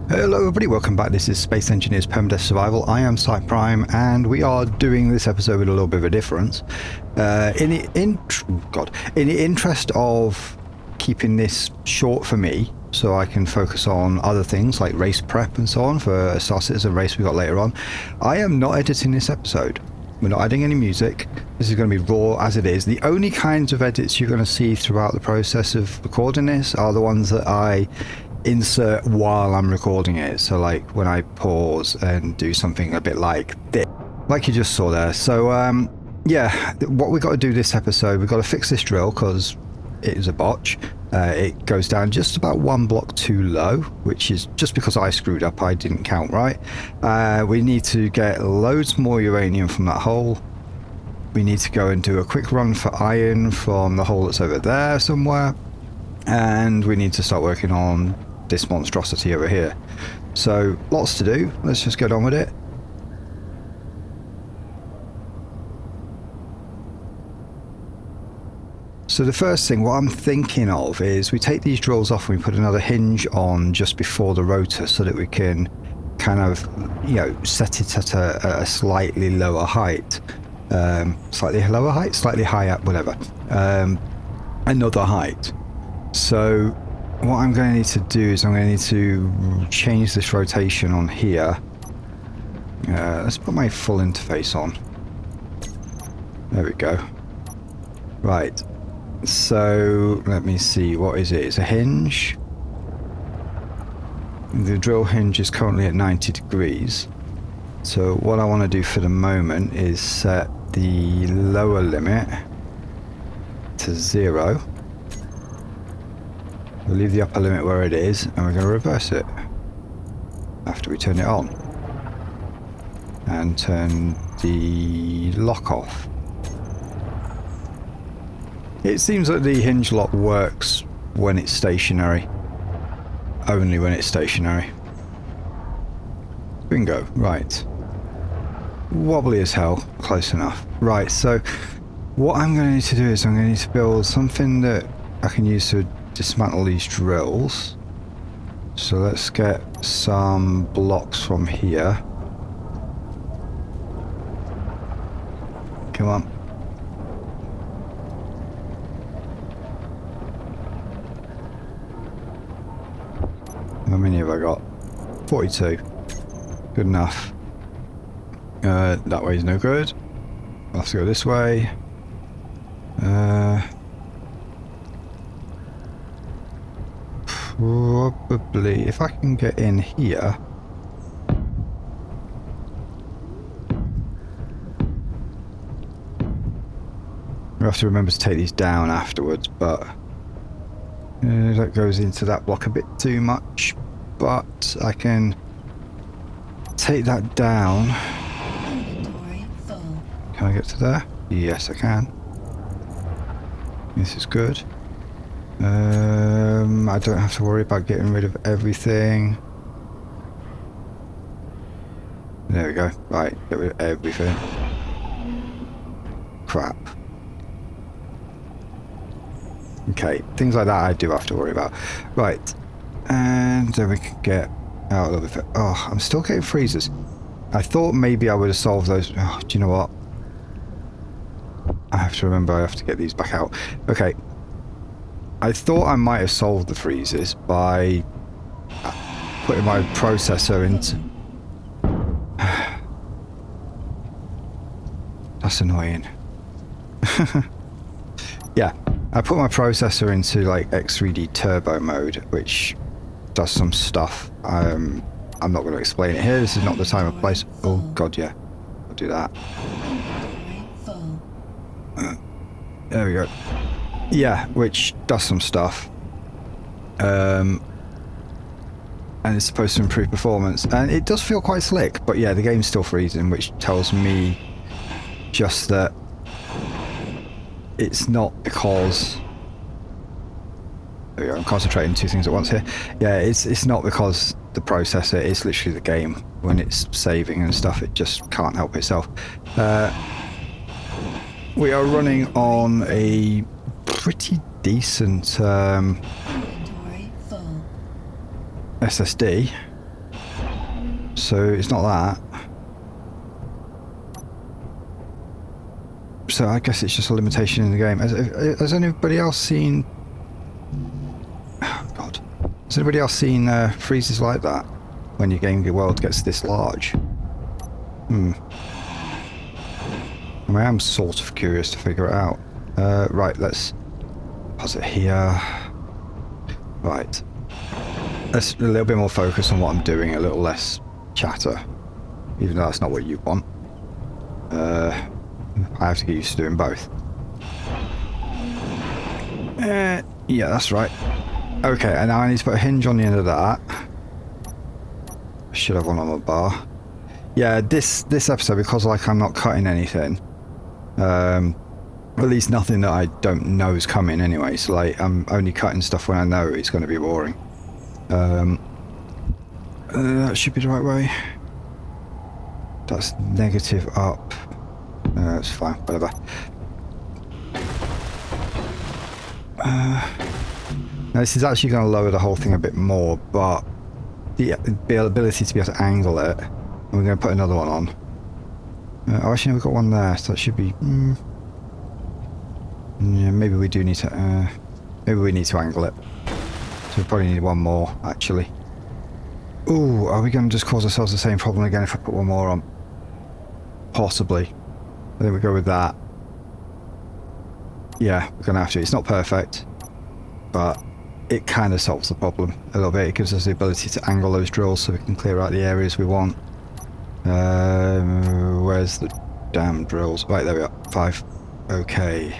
Hello everybody, welcome back. This is Space Engineers Permadeath Survival. I am Site Prime and we are doing this episode with a little bit of a difference. In the interest of keeping this short for me, so I can focus on other things like race prep and so on for a Star Citizen race we got later on, I am not editing this episode. We're not adding any music. This is going to be raw as it is. The only kinds of edits you're going to see throughout the process of recording this are the ones that I insert while I'm recording it, so like when I pause and do something a bit like this, like you just saw there. So yeah, what we got to do this episode, we've got to fix this drill because it is a botch. It goes down just about one block too low, which is just because I screwed up. I didn't count right. We need to get loads more uranium from that hole. We need to go and do a quick run for iron from the hole that's over there somewhere, and we need to start working on this monstrosity over here. So lots to do. Let's just get on with it. So the first thing, what I'm thinking of is we take these drills off and we put another hinge on just before the rotor so that we can kind of, you know, set it at a slightly lower height. Slightly lower height? Slightly higher, whatever. Another height. So what I'm going to need to do is I'm going to need to change this rotation on here. Let's put my full interface on. There we go. Right. So let me see. What is it? It's a hinge. The drill hinge is currently at 90 degrees. So what I want to do for the moment is set the lower limit to 0. We'll leave the upper limit where it is, and we're going to reverse it after we turn it on. And turn the lock off. It seems like the hinge lock works when it's stationary. Only when it's stationary. Bingo, right. Wobbly as hell, close enough. Right, so what I'm going to need to do is I'm going to need to build something that I can use to dismantle these drills. So let's get some blocks from here. Come on. How many have I got? 42. Good enough. That way's no good. I'll have to go this way. Probably, if I can get in here. We'll have to remember to take these down afterwards, but that goes into that block a bit too much. But I can take that down. Can I get to there? Yes, I can. This is good. I don't have to worry about getting rid of everything. There we go. Right, get rid of everything. Crap. Okay, things like that I do have to worry about. Right, and then we can get out of it. Oh, I'm still getting freezers. I thought maybe I would have solved those. Oh, do you know what? I have to remember I have to get these back out. Okay. I thought I might have solved the freezes by putting my processor into... That's annoying. Yeah, I put my processor into like X3D turbo mode, which does some stuff. I'm not going to explain it here. This is not the time or place. Oh god, yeah. I'll do that. There we go. Yeah, which does some stuff. And it's supposed to improve performance. And it does feel quite slick, but yeah, the game's still freezing, which tells me just that it's not because... There we go, I'm concentrating two things at once here. Yeah, it's not because the processor, it's literally the game. When it's saving and stuff, it just can't help itself. We are running on a pretty decent SSD. So it's not that. So I guess it's just a limitation in the game. Has anybody else seen... Oh, God. Has anybody else seen freezes like that? When your game world gets this large? I mean, I'm sort of curious to figure it out. Right, let's... Pause it here. Right. Let's a little bit more focus on what I'm doing, a little less chatter. Even though that's not what you want. I have to get used to doing both. Yeah, that's right. Okay, and now I need to put a hinge on the end of that. I should have one on the bar. Yeah, this episode, because like I'm not cutting anything, at least nothing that I don't know is coming anyway, so like I'm only cutting stuff when I know it's going to be boring. That should be the right way. That's negative up. That's fine, whatever. Now this is actually going to lower the whole thing a bit more, but the ability to be able to angle it, and we're going to put another one on. Oh, actually, we've got one there, so that should be... yeah, maybe we do need to... maybe we need to angle it. So we probably need one more, actually. Ooh, are we going to just cause ourselves the same problem again if I put one more on? Possibly. I think we go with that. Yeah, we're going to have to. It's not perfect, but it kind of solves the problem a little bit. It gives us the ability to angle those drills so we can clear out the areas we want. Where's the damn drills? Right, there we are. 5. Okay.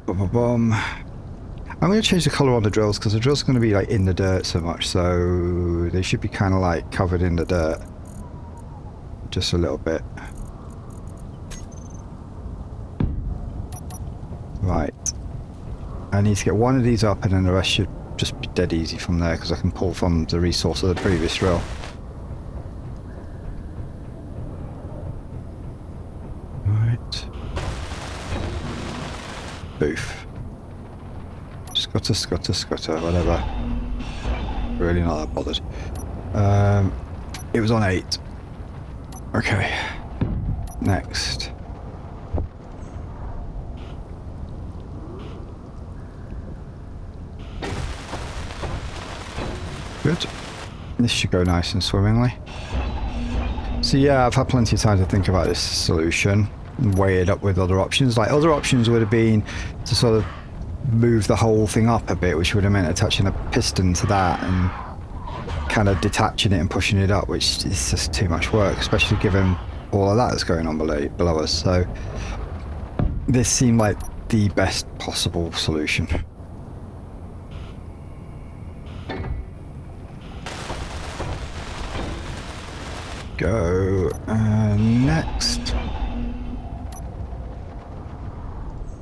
Boom. I'm going to change the colour on the drills because the drills are going to be like in the dirt so much, so they should be kind of like covered in the dirt. Just a little bit. Right. I need to get one of these up and then the rest should just be dead easy from there because I can pull from the resource of the previous drill. Right. Boof. Scutter, whatever. Really not that bothered. It was on 8. Okay. Next. Good. This should go nice and swimmingly. So yeah, I've had plenty of time to think about this solution and weigh it up with other options. Like other options would have been to sort of move the whole thing up a bit, which would have meant attaching a piston to that and kind of detaching it and pushing it up, which is just too much work, especially given all of that that's going on below us. So this seemed like the best possible solution. Go next.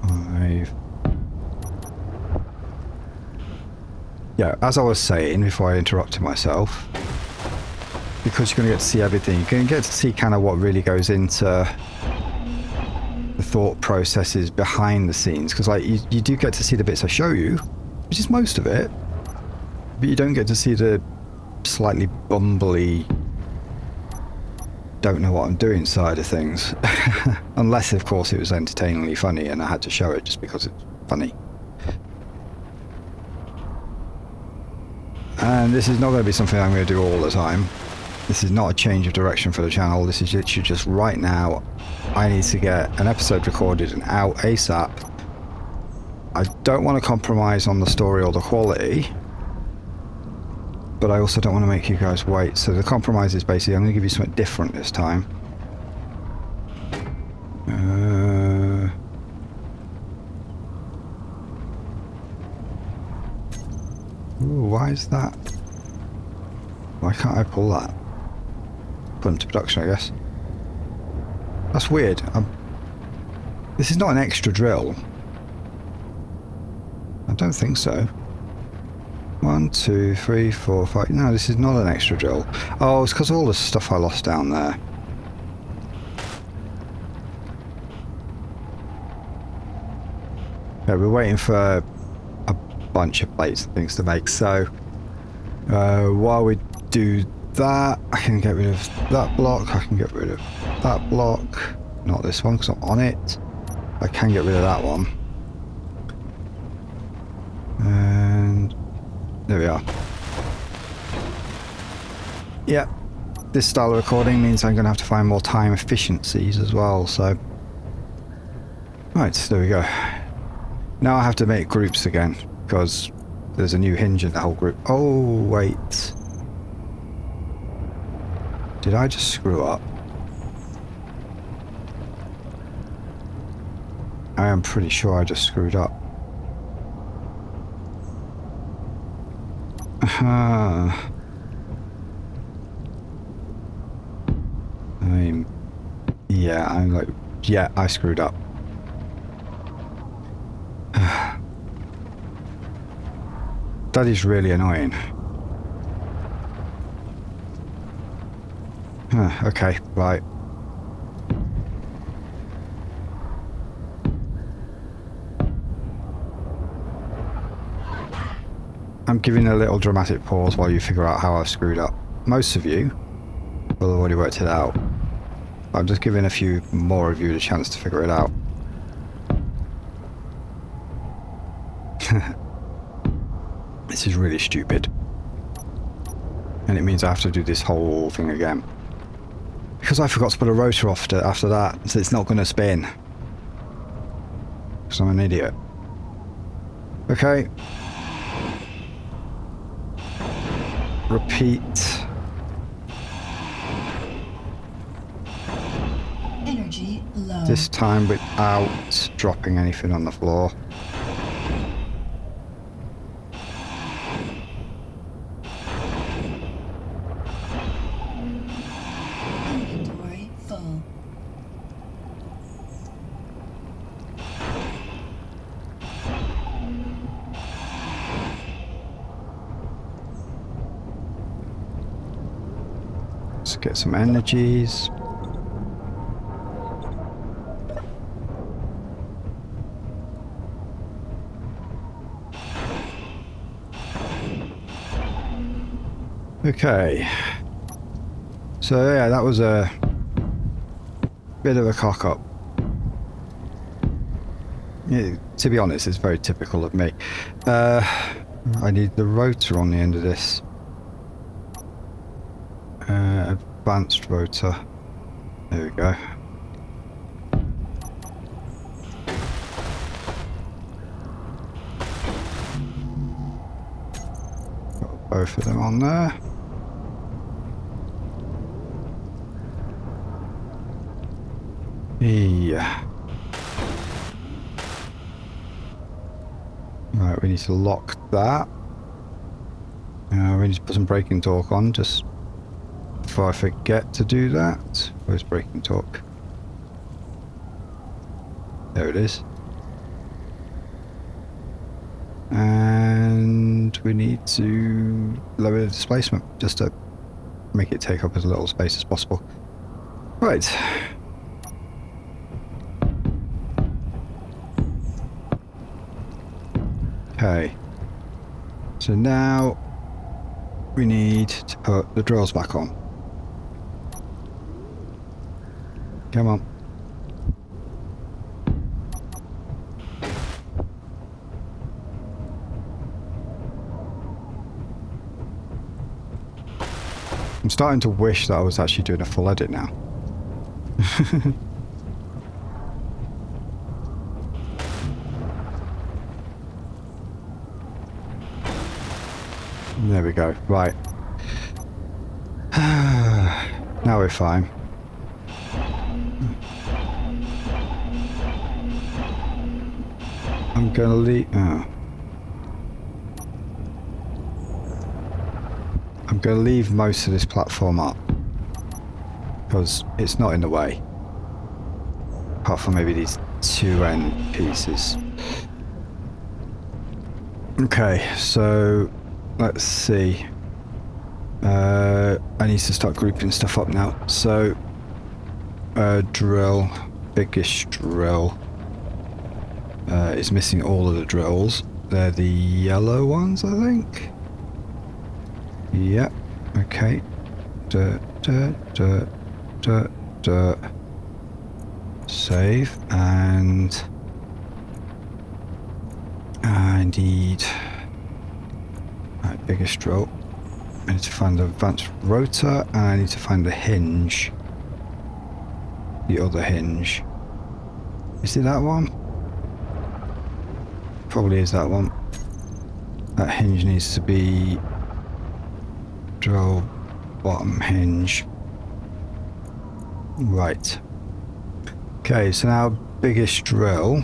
5. Yeah, as I was saying before I interrupted myself, because you're going to get to see everything, you're going to get to see kind of what really goes into the thought processes behind the scenes, because like you do get to see the bits I show you, which is most of it, but you don't get to see the slightly bumbly, don't know what I'm doing side of things. Unless, of course, it was entertainingly funny and I had to show it just because it's funny. And this is not going to be something I'm going to do all the time. This is not a change of direction for the channel. This is literally just right now. I need to get an episode recorded and out ASAP. I don't want to compromise on the story or the quality, but I also don't want to make you guys wait. So the compromise is basically I'm going to give you something different this time. Ooh, why is that? Why can't I pull that? Put into production, I guess. That's weird. This is not an extra drill. I don't think so. 1, 2, 3, 4, 5. No, this is not an extra drill. Oh, it's because of all the stuff I lost down there. Yeah, we're waiting for a bunch of plates and things to make. So while we do that. I can get rid of that block. I can get rid of that block. Not this one because I'm on it. I can get rid of that one. And there we are. Yep. This style of recording means I'm going to have to find more time efficiencies as well, so... Right, there we go. Now I have to make groups again, because there's a new hinge in the whole group. Oh, wait. Did I just screw up? I am pretty sure I just screwed up. I'm like, yeah, I screwed up. That is really annoying. Okay, right. I'm giving a little dramatic pause while you figure out how I've screwed up. Most of you will have already worked it out. I'm just giving a few more of you the chance to figure it out. This is really stupid. And it means I have to do this whole thing again. Because I forgot to put a rotor off after that, so it's not going to spin. Because I'm an idiot. Okay. Repeat. Energy low. This time without dropping anything on the floor. Inventory full. Let's get some energies. Okay. So yeah, that was a bit of a cock up. Yeah, to be honest, it's very typical of me. I need the rotor on the end of this. Advanced rotor. There we go. Got both of them on there. Yeah. Right, we need to lock that. We need to put some braking torque on just before I forget to do that. Where's braking torque? There it is. And we need to lower the displacement just to make it take up as little space as possible. Right. Okay. So now we need to put the drills back on. Come on. I'm starting to wish that I was actually doing a full edit now. There we go. Right. Now we're fine. I'm gonna leave. I'm gonna leave most of this platform up because it's not in the way, apart from maybe these two end pieces. Okay, so let's see. I need to start grouping stuff up now. So, drill, biggest drill. Is missing all of the drills. They're the yellow ones, I think. Yep. Okay. Save, and I need biggest drill. I need to find the advanced rotor, and I need to find the hinge. The other hinge. Is it that one? Probably is that one. That hinge needs to be drill bottom hinge. Right. Okay, so now biggest drill.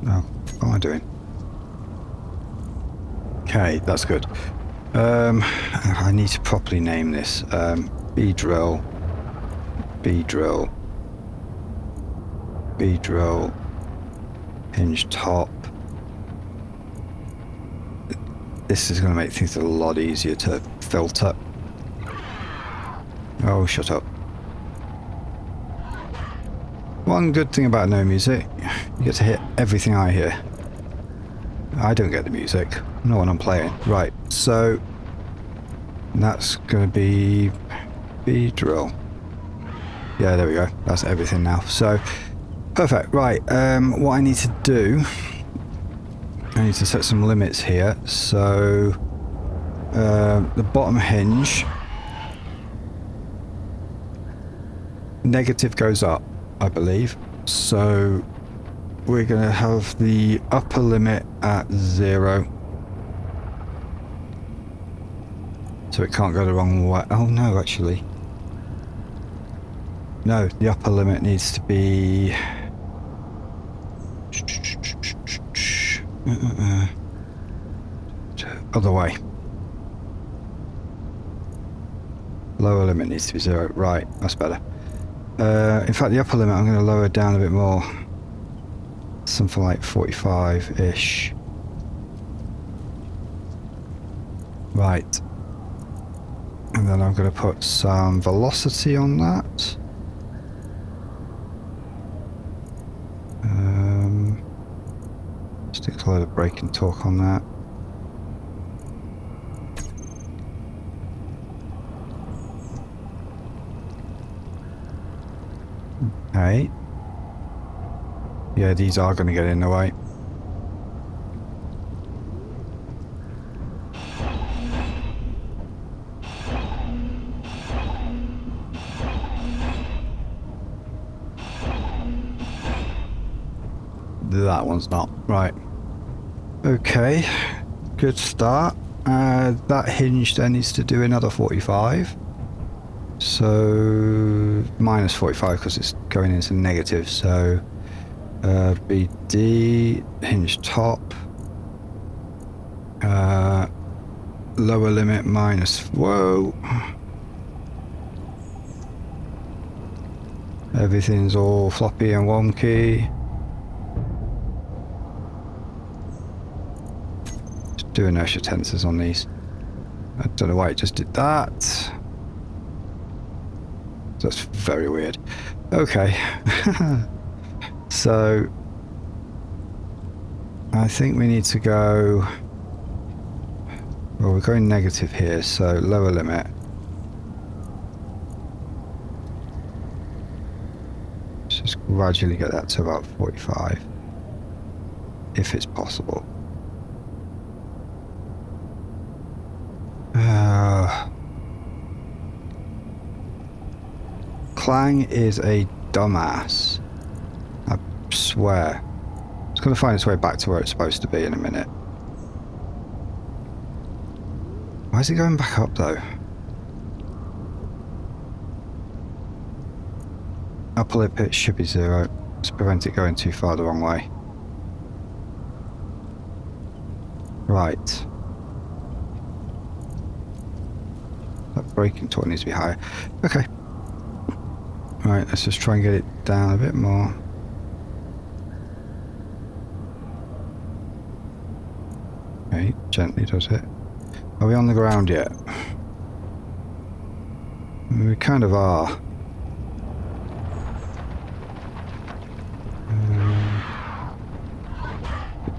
Oh, what am I doing? Okay, that's good. I need to properly name this. B drill, B drill, B drill, hinge top. This is going to make things a lot easier to filter. Oh, shut up. One good thing about no music, you get to hear everything I hear. I don't get the music, not when I'm playing. Right, so that's going to be B drill. Yeah, there we go. That's everything now. So, perfect. Right, what I need to do, I need to set some limits here. So, the bottom hinge, negative goes up, I believe. So, we're going to have the upper limit at 0. So it can't go the wrong way. Oh no, actually. No, the upper limit needs to be... other way. Lower limit needs to be 0. Right, that's better. In fact, the upper limit I'm going to lower down a bit more. Something like 45-ish. Right. And then I'm going to put some velocity on that. Stick a load of braking torque on that. Okay. Yeah, these are going to get in the way. That one's not. Right. Okay. Good start. That hinge then needs to do another 45. So minus 45 because it's going into negative. So BD, hinge top, lower limit minus, whoa. Everything's all floppy and wonky. Just do inertia tensors on these. I don't know why it just did that. That's very weird. Okay. So I think we need to go, well, we're going negative here, so lower limit. Let's just gradually get that to about 45 if it's possible. Clang is a dumbass. I swear. It's going to find its way back to where it's supposed to be in a minute. Why is it going back up though? Upper limit should be 0. Let's prevent it going too far the wrong way. Right. That braking torque needs to be higher. Okay. Right, let's just try and get it down a bit more. Okay, gently does it. Are we on the ground yet? We kind of are.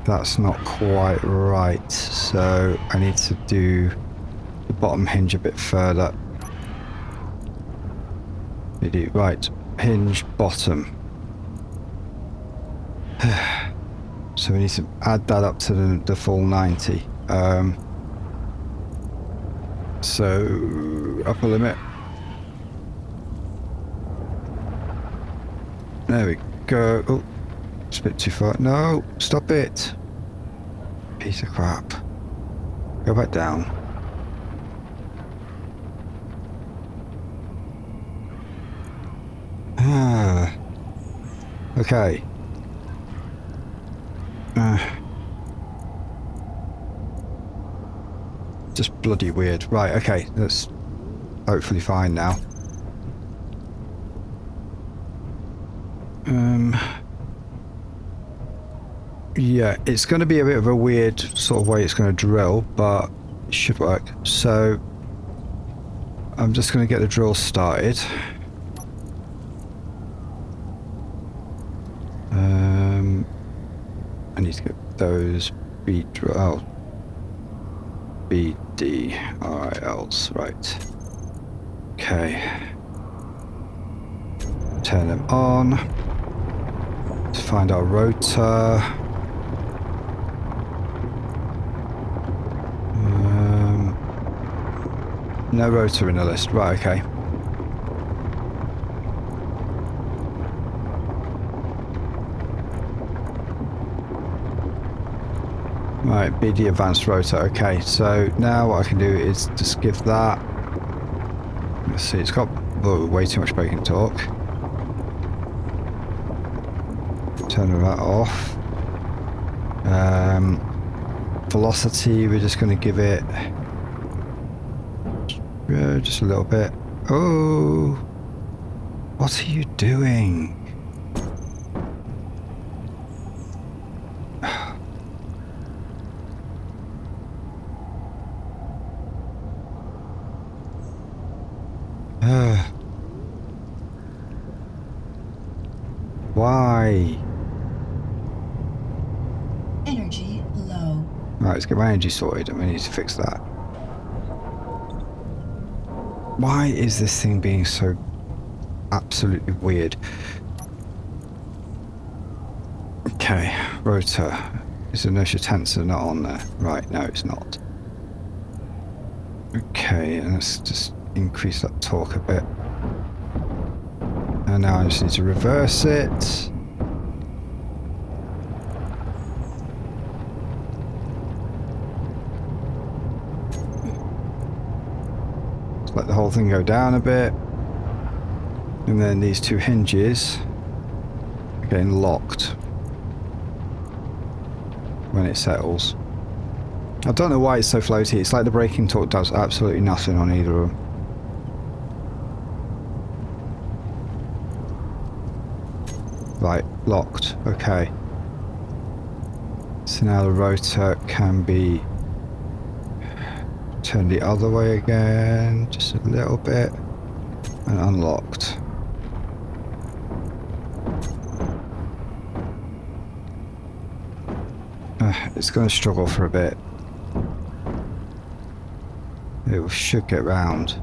That's not quite right, so I need to do the bottom hinge a bit further. Right, hinge bottom. So we need to add that up to the full 90. So upper limit. There we go. Oh, it's a bit too far. No, stop it. Piece of crap. Go back down. Ah. Okay. Just bloody weird. Right, okay. That's hopefully fine now. Yeah, it's going to be a bit of a weird sort of way it's going to drill, but it should work. So I'm just going to get the drill started. I need to get those BD RILs, right. Okay. Turn them on. Let's find our rotor. No rotor in the list. Right, okay. Right, BD advanced rotor. Okay, so now what I can do is just give that. Let's see, it's got way too much braking torque. Turn that off. Velocity, we're just going to give it just a little bit. Oh, what are you doing? Why? Energy low. Right, let's get my energy sorted and we need to fix that. Why is this thing being so absolutely weird? Okay, rotor. Is inertia tensor not on there? Right, no it's not. Okay, and let's just increase that torque a bit. And now I just need to reverse it. Just let the whole thing go down a bit. And then these two hinges are getting locked when it settles. I don't know why it's so floaty. It's like the braking torque does absolutely nothing on either of them. Right, locked. Okay. So now the rotor can be turned the other way again, just a little bit, and unlocked. It's going to struggle for a bit. It should get round.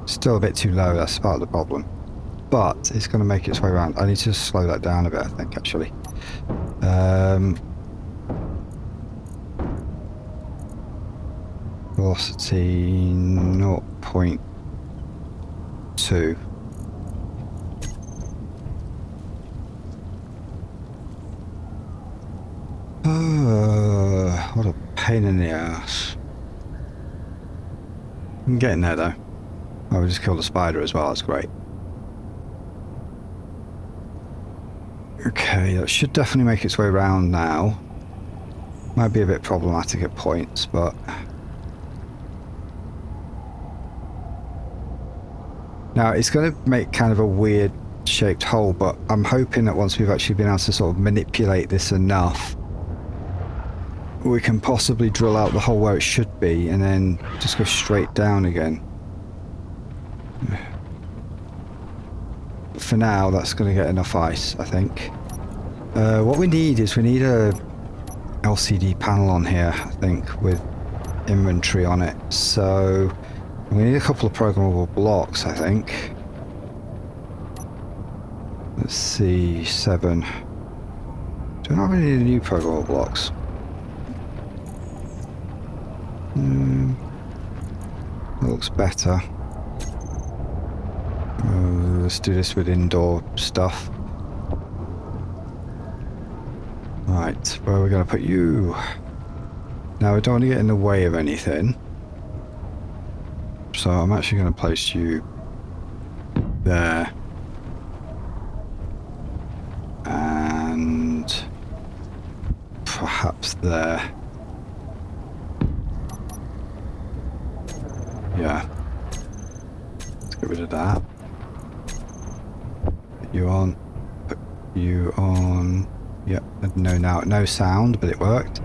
Still a bit too low, that's part of the problem. But it's going to make its way around. I need to slow that down a bit, I think, actually. Velocity 0.2. What a pain in the ass. I'm getting there though. Oh, we just killed a spider as well, that's great. Okay, that should definitely make its way around now. Might be a bit problematic at points, but... Now, it's going to make kind of a weird shaped hole, but I'm hoping that once we've actually been able to sort of manipulate this enough, we can possibly drill out the hole where it should be and then just go straight down again. But for now, that's going to get enough ice, I think. What we need is we need a LCD panel on here, I think, with inventory on it. So we need a couple of programmable blocks, I think. Let's see, 7. Do we not have any new programmable blocks? That looks better. Let's do this with indoor stuff. Right, where are we going to put you? Now, we don't want to get in the way of anything. So I'm actually going to place you there. And perhaps there. Yeah. Let's get rid of that. Put you on. Put you on. Yep. No sound, but it worked.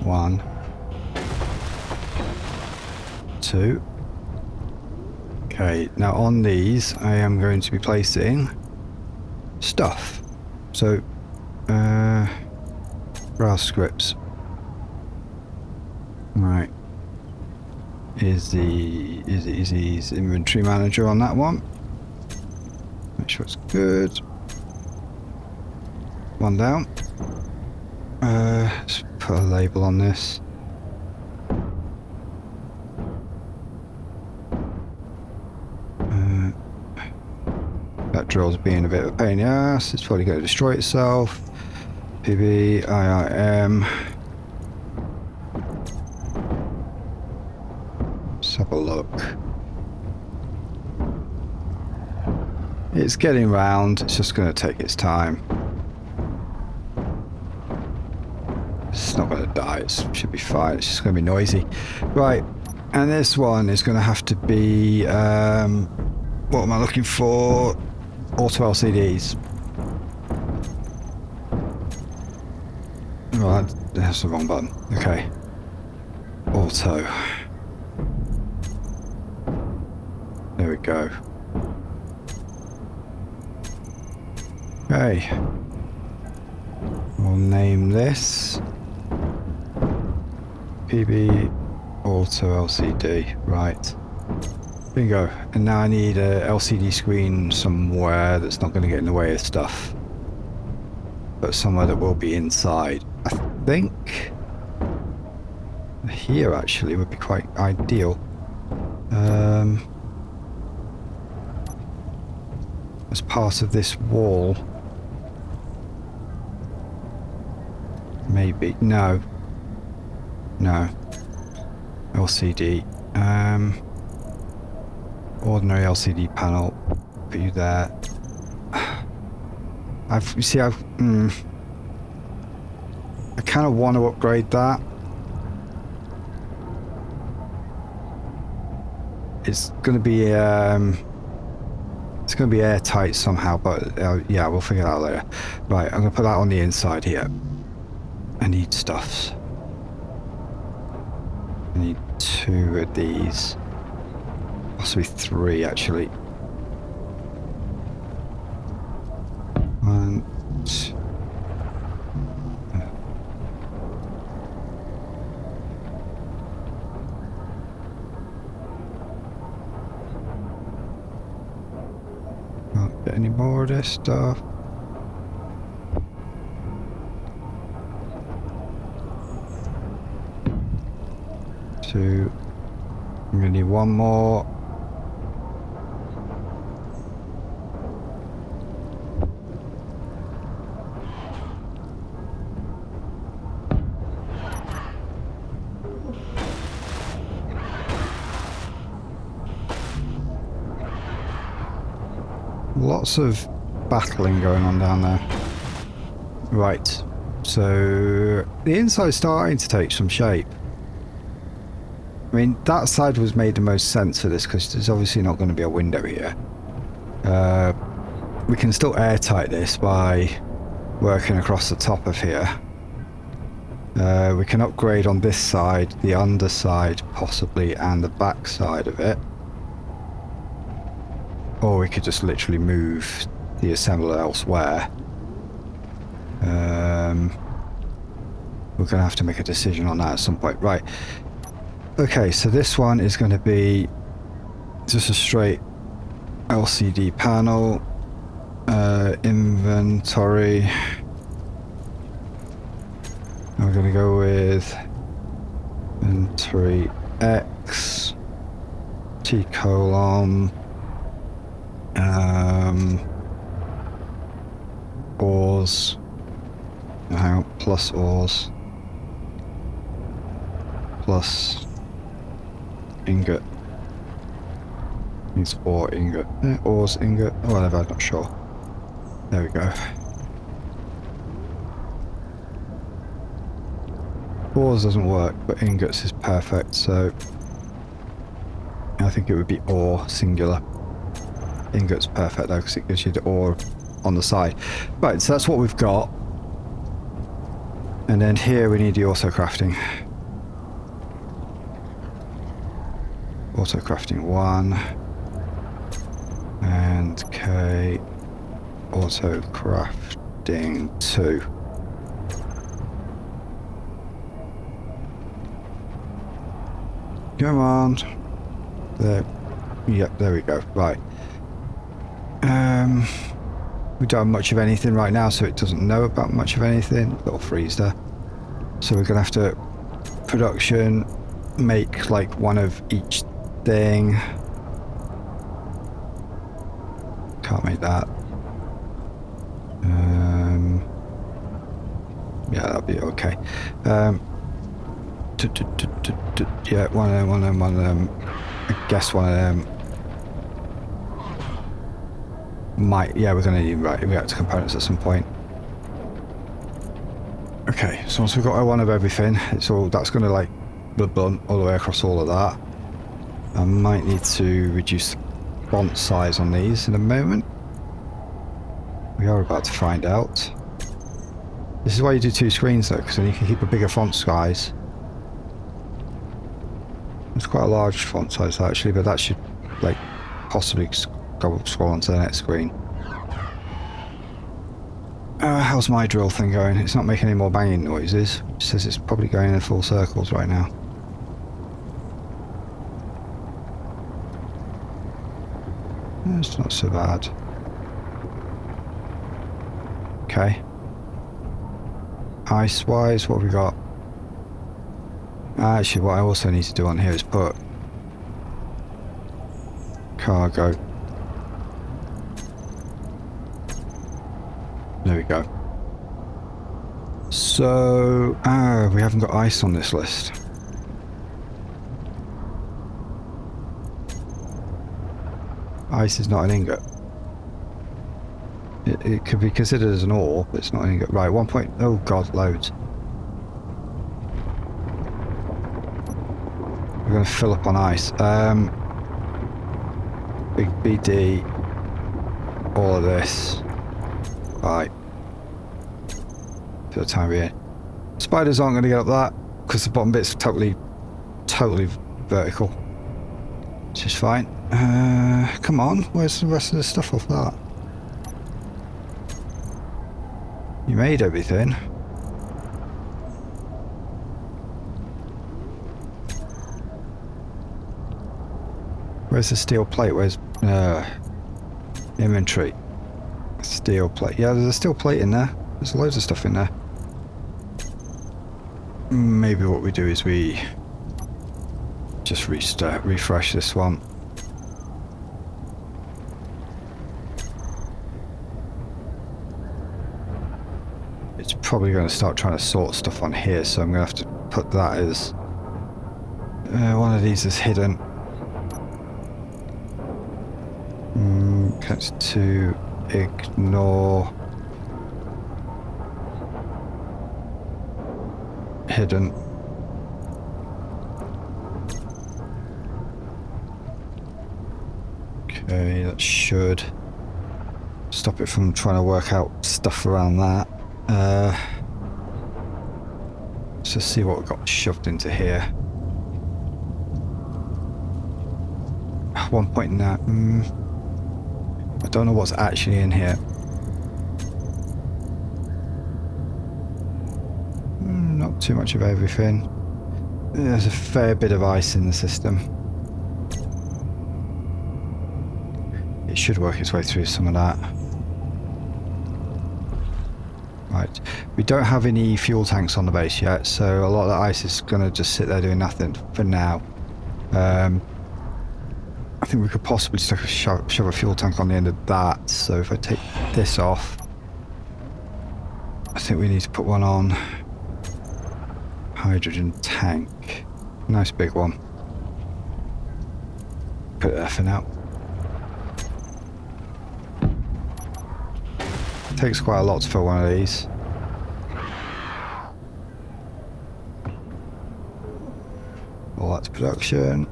One. 2. Okay. Now on these, I am going to be placing stuff. So. Browse scripts. Right. Is the inventory manager on that one? Make sure it's good. One down. Let's put a label on this. That drill's being a bit of a pain in the ass. It's probably going to destroy itself. PB, IIM. Let's have a look. It's getting round. It's just going to take its time. It's not going to die. It should be fine. It's just going to be noisy. Right. And this one is going to have to be... what am I looking for? Auto LCDs. Oh, that's the wrong button. Okay. Auto. There we go. Okay. We'll name this PB Auto LCD. Right. Bingo. And now I need a LCD screen somewhere that's not going to get in the way of stuff. But somewhere that will be inside. I think here actually would be quite ideal. As part of this wall. Maybe. No. No. LCD. Ordinary LCD panel. Put you there. I kind of want to upgrade that. It's going to be airtight somehow, but yeah, we'll figure it out later. Right, I'm going to put that on the inside here. I need stuffs. I need 2 of these. Possibly 3 actually. 1, 2. Can't get any more of this stuff. Two. I'm gonna need 1 more. Lots of battling going on down there. Right, so the inside's starting to take some shape. I mean, that side was made the most sense for this because there's obviously not going to be a window here. We can still airtight this by working across the top of here. We can upgrade on this side, the underside possibly, and the back side of it. Or we could just literally move the assembler elsewhere. We're going to have to make a decision on that at some point. Right. Okay, so this one is going to be just a straight LCD panel. Inventory. We're going to go with inventory X, T colon, ores, plus ores, plus ingot. Needs ore ingot. Ores ingot. Oh, whatever, I'm not sure. There we go. Ores doesn't work, but ingots is perfect, so I think it would be ore singular. Ingots perfect though, because it gives you the ore on the side. Right, so that's what we've got. And then here we need the auto crafting. Auto crafting 1. And K. Auto crafting 2. Come on. There. Yep, there we go. Right. We don't have much of anything right now, so it doesn't know about much of anything. Little freeze there. So we're gonna have to production, make like one of each thing. Can't make that. Yeah, that'll be okay. Yeah, one of them. I guess one of them might. Yeah, we're gonna need reactor components at some point. Okay, so once we've got one of everything, it's all that's gonna like blunt all the way across all of that. I might need to reduce the font size on these in a moment. We are about to find out. This is why you do 2 screens though, because then you can keep a bigger font size. It's quite a large font size actually, but that should like possibly scroll onto the next screen. How's my drill thing going? It's not making any more banging noises. It says it's probably going in full circles right now. It's not so bad. Okay. Ice-wise, what have we got? Actually, what I also need to do on here is put cargo. There we go. So, we haven't got ice on this list. Ice is not an ingot. It could be considered as an ore, but it's not an ingot. Right, 1 point... Oh god, loads. We're going to fill up on ice. Big BD. All of this. Right. For the time being. Spiders aren't going to get up that, because the bottom bit's totally vertical. Which is fine. Come on, where's the rest of the stuff off that? You made everything. Where's the steel plate? Where's inventory? Steel plate. Yeah, there's a steel plate in there. There's loads of stuff in there. Maybe what we do is we just refresh this one. It's probably going to start trying to sort stuff on here, so I'm going to have to put that as one of these is hidden. That's to ignore hidden. Okay, that should stop it from trying to work out stuff around that. Let's just see what we've got shoved into here. 1.9. I don't know what's actually in here. not too much of everything. There's a fair bit of ice in the system. It should work its way through some of that. Right, we don't have any fuel tanks on the base yet, so a lot of the ice is going to just sit there doing nothing for now. I think we could possibly stick shove a fuel tank on the end of that, so if I take this off, I think we need to put one on. Hydrogen tank. Nice big one. Put it there for now. Takes quite a lot to fill one of these. All that's production.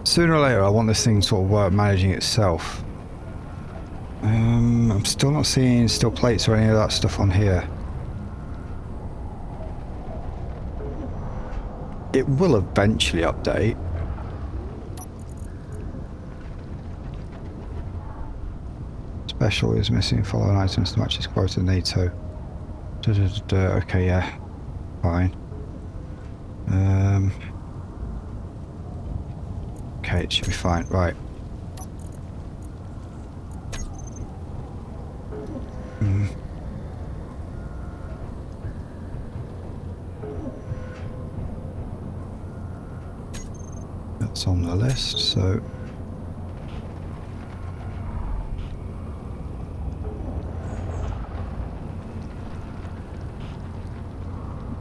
Sooner or later I want this thing sort of managing itself. I'm still not seeing steel plates or any of that stuff on here. It will eventually update. Special is missing following items to match its quota to NATO. Okay, yeah. Fine. Okay, it should be fine. Right. That's on the list, so...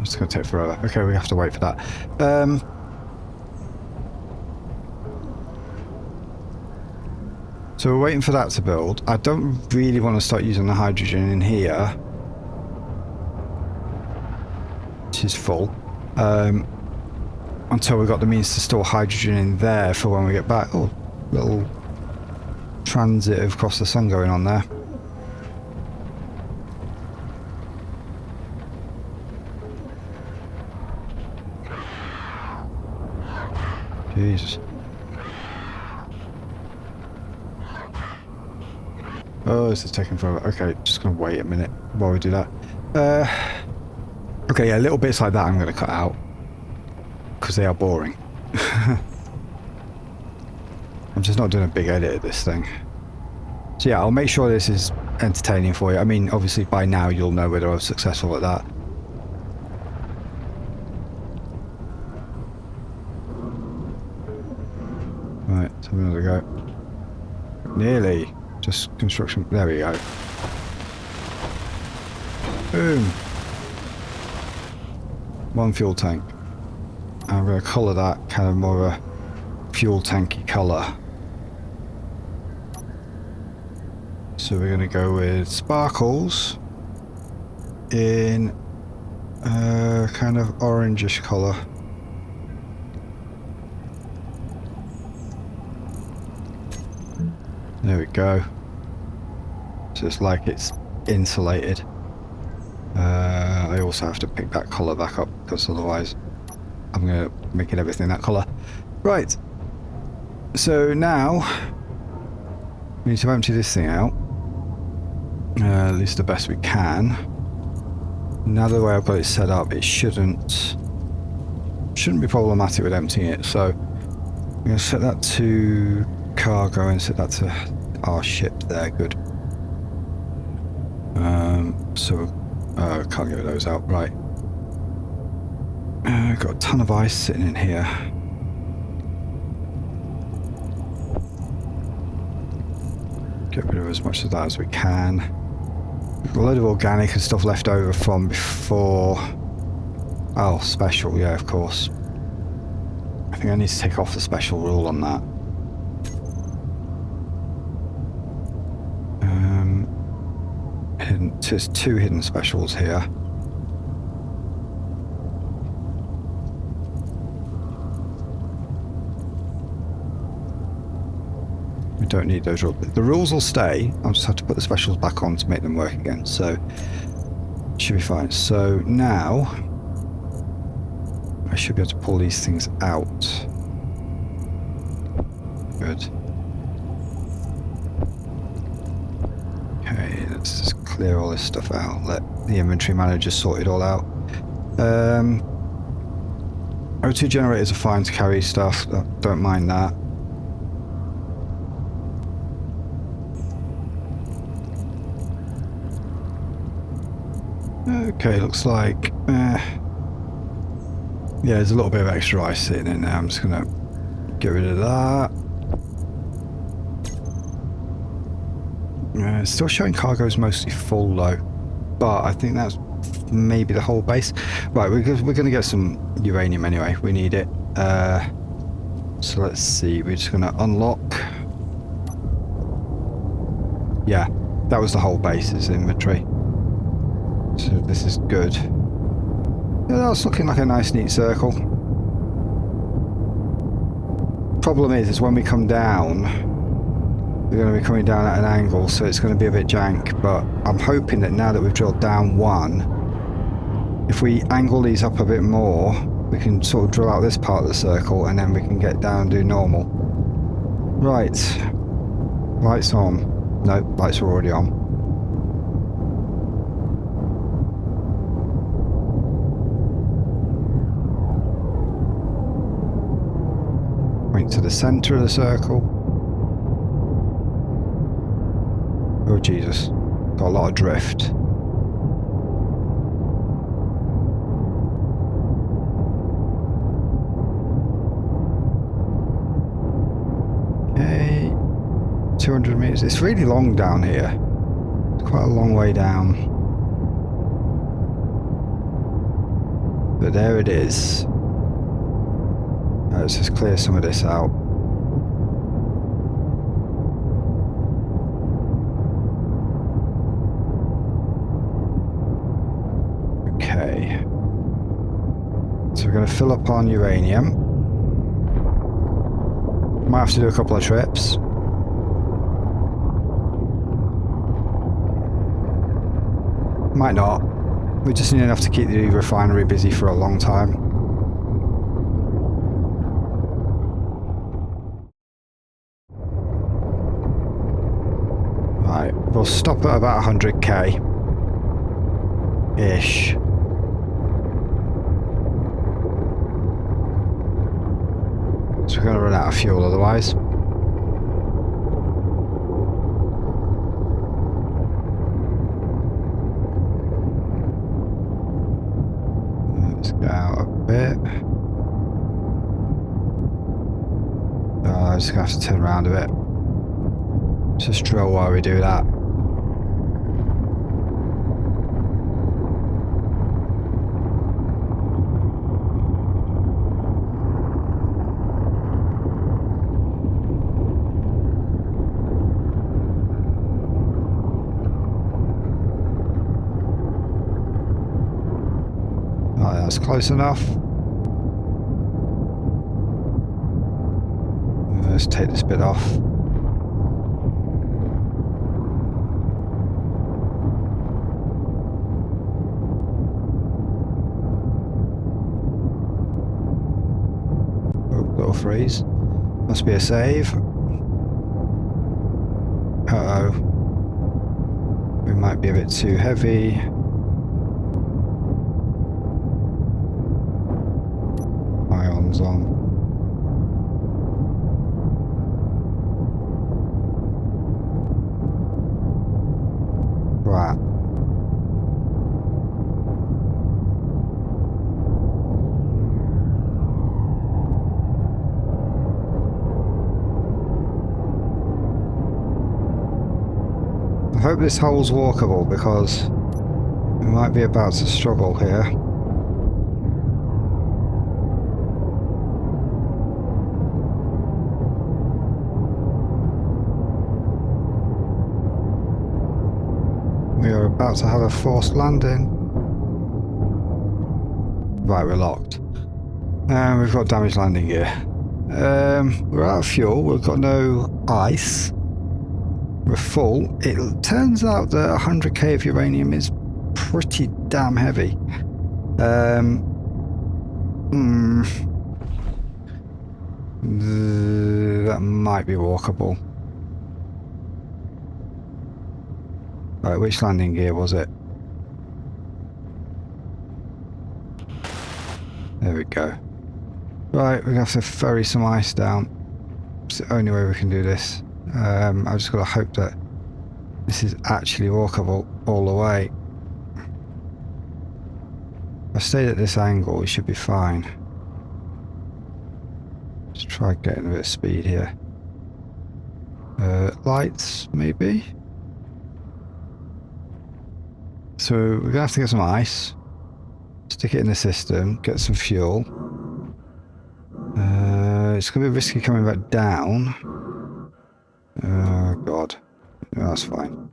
It's going to take forever. Okay, we have to wait for that. So we're waiting for that to build. I don't really want to start using the hydrogen in here, which is full, until we've got the means to store hydrogen in there for when we get back. Oh, little transit across the sun going on there. Jesus. Oh, this is taking forever. Okay, just gonna wait a minute while we do that. Okay, yeah, little bits like that I'm gonna cut out because they are boring. I'm just not doing a big edit of this thing. So yeah, I'll make sure this is entertaining for you. I mean, obviously by now you'll know whether I was successful at that. Right, let's have another go. Nearly. Just construction. There we go. Boom. One fuel tank. I'm going to colour that kind of more of a fuel tanky colour. So we're going to go with sparkles in a kind of orangish colour. There we go. So it's like it's insulated. I also have to pick that colour back up because otherwise I'm going to make it everything that colour. Right. So now we need to empty this thing out. At least the best we can. Now the way I've got it set up, it shouldn't be problematic with emptying it. So I'm going to set that to cargo and set that to our ship there. Good. So can't get those out. Right. Got a ton of ice sitting in here. Get rid of as much of that as we can. A load of organic and stuff left over from before. Oh, special, yeah, of course. I think I need to take off the special rule on that. There's 2 hidden specials here. We don't need those rules. The rules will stay. I'll just have to put the specials back on to make them work again. So, should be fine. So now, I should be able to pull these things out. Good. Okay, let's just clear all this stuff out. Let the inventory manager sort it all out. O2 generators are fine to carry stuff. Don't mind that. Okay, looks like... yeah, there's a little bit of extra ice sitting in there. I'm just going to get rid of that. It's still showing cargo's mostly full though, but I think that's maybe the whole base. Right, we're going to get some uranium anyway. We need it. So let's see. We're just going to unlock. Yeah, that was the whole base's inventory. So this is good. Yeah, that's looking like a nice, neat circle. Problem is when we come down, we're going to be coming down at an angle, so it's going to be a bit jank, but I'm hoping that now that we've drilled down one, if we angle these up a bit more, we can sort of drill out this part of the circle, and then we can get down and do normal. Right. Lights on. No, lights are already on. Point to the centre of the circle. Oh Jesus, got a lot of drift. Okay, 200 meters. It's really long down here. It's quite a long way down. But there it is. Let's just clear some of this out. Okay. So we're going to fill up on uranium. Might have to do a couple of trips. Might not. We just need enough to keep the refinery busy for a long time. Right, we'll stop at about 100k. Ish. So we're going to run out of fuel otherwise. Let's go out a bit. I'm just going to have to turn around a bit. Just drill while we do that. Right, that's close enough. Let's take this bit off. Little freeze. Must be a save. Uh-oh. We might be a bit too heavy. Ions on. Right. I hope this hole's walkable because we might be about to struggle here. We are about to have a forced landing. Right, we're locked. And we've got damaged landing gear. We're out of fuel, we've got no ice. We're full. It turns out that 100k of uranium is pretty damn heavy. That might be walkable. Right, which landing gear was it? There we go. Right, we're going to have to ferry some ice down. It's the only way we can do this. I've just got to hope that this is actually walkable all the way. If I stayed at this angle, we should be fine. Let's try getting a bit of speed here. Lights, maybe? So we're going to have to get some ice. Stick it in the system, get some fuel. It's going to be risky coming back down. Oh, God. No, that's fine.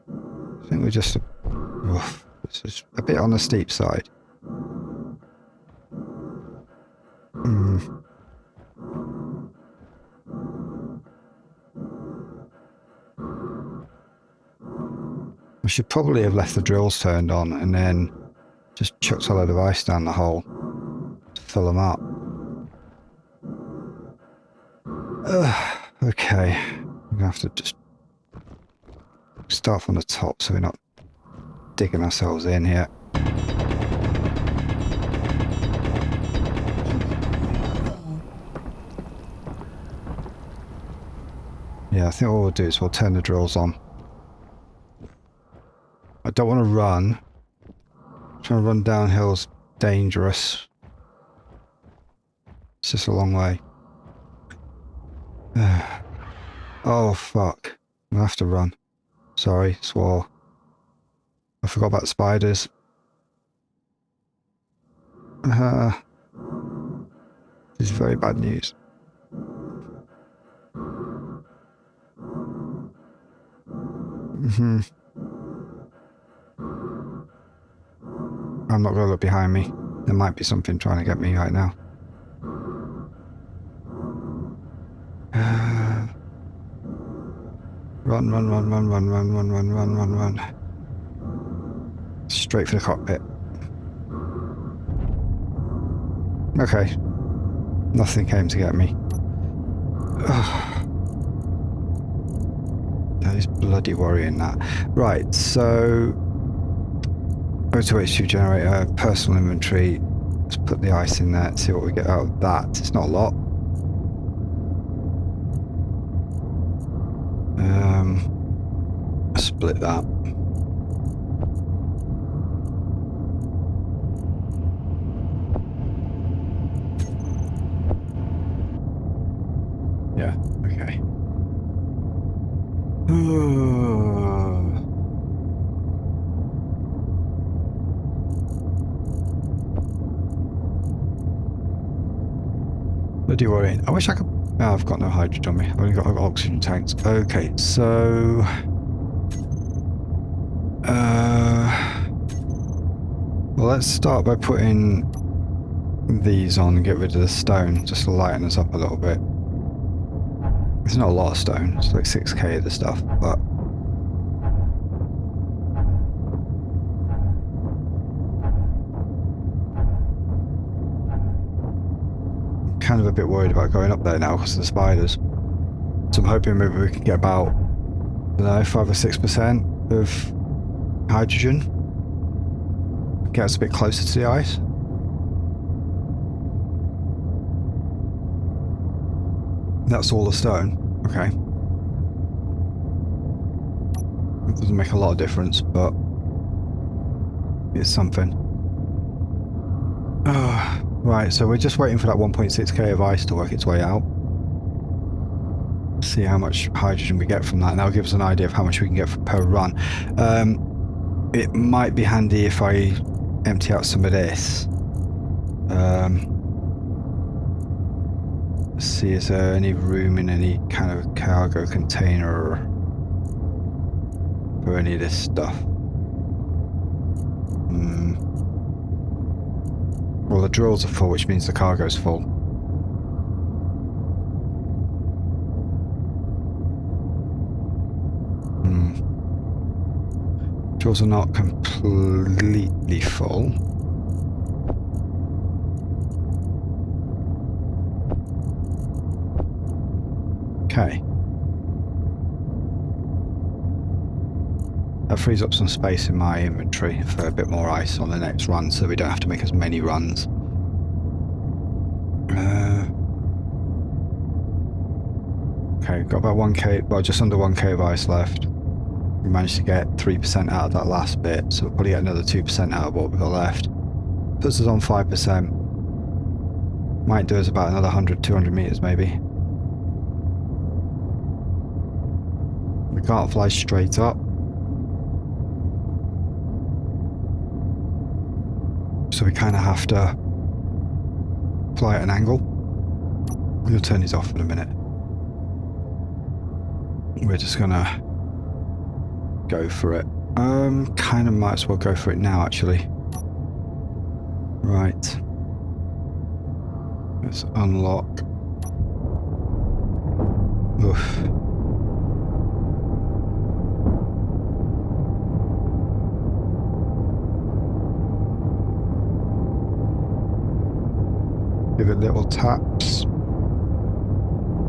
I think we're just... Oof, this is a bit on the steep side. We should probably have left the drills turned on and then just chucked a load of ice down the hole to fill them up. Okay, we're going to have to just start from the top so we're not digging ourselves in here. Yeah, I think what we'll do is we'll turn the drills on. I don't want to run. Trying to run downhill's dangerous. It's just a long way. Oh, fuck. I'm gonna have to run. Sorry, swore. I forgot about spiders. This is very bad news. I'm not going to look behind me. There might be something trying to get me right now. Run, run, run, run, run, run, run, run, run, run, run. Straight for the cockpit. Okay. Nothing came to get me. That is bloody worrying, that. Right, so... O2H2 generator, personal inventory. Let's put the ice in there, see what we get out of that. It's not a lot. Split that. Yeah, okay. Bloody worrying. I wish I could... Oh, I've got no hydrogen on me. I've only got oxygen tanks. Okay, so... well, let's start by putting these on and get rid of the stone, just to lighten us up a little bit. It's not a lot of stone, it's like 6k of the stuff, but... I'm kind of a bit worried about going up there now because of the spiders. So I'm hoping maybe we can get about, I don't know, 5 or 6% of hydrogen. Get us a bit closer to the ice. That's all the stone. Okay. It doesn't make a lot of difference, but it's something. Right, so we're just waiting for that 1.6k of ice to work its way out. See how much hydrogen we get from that, and that'll give us an idea of how much we can get per run. It might be handy if I empty out some of this. Let's see, is there any room in any kind of cargo container for any of this stuff? Well, the drills are full, which means the cargo's full. Drills are not completely full. Okay. That frees up some space in my inventory for a bit more ice on the next run, so we don't have to make as many runs. Okay, got about 1k, well just under 1k of ice left. We managed to get 3% out of that last bit, so we'll probably get another 2% out of what we've got left. Puts us on 5%. Might do us about another 100, 200 meters maybe. We can't fly straight up. So we kind of have to fly at an angle. I'm going to turn these off in a minute. We're just going to go for it. Kind of might as well go for it now, actually. Right. Let's unlock. Oof. Give it little taps.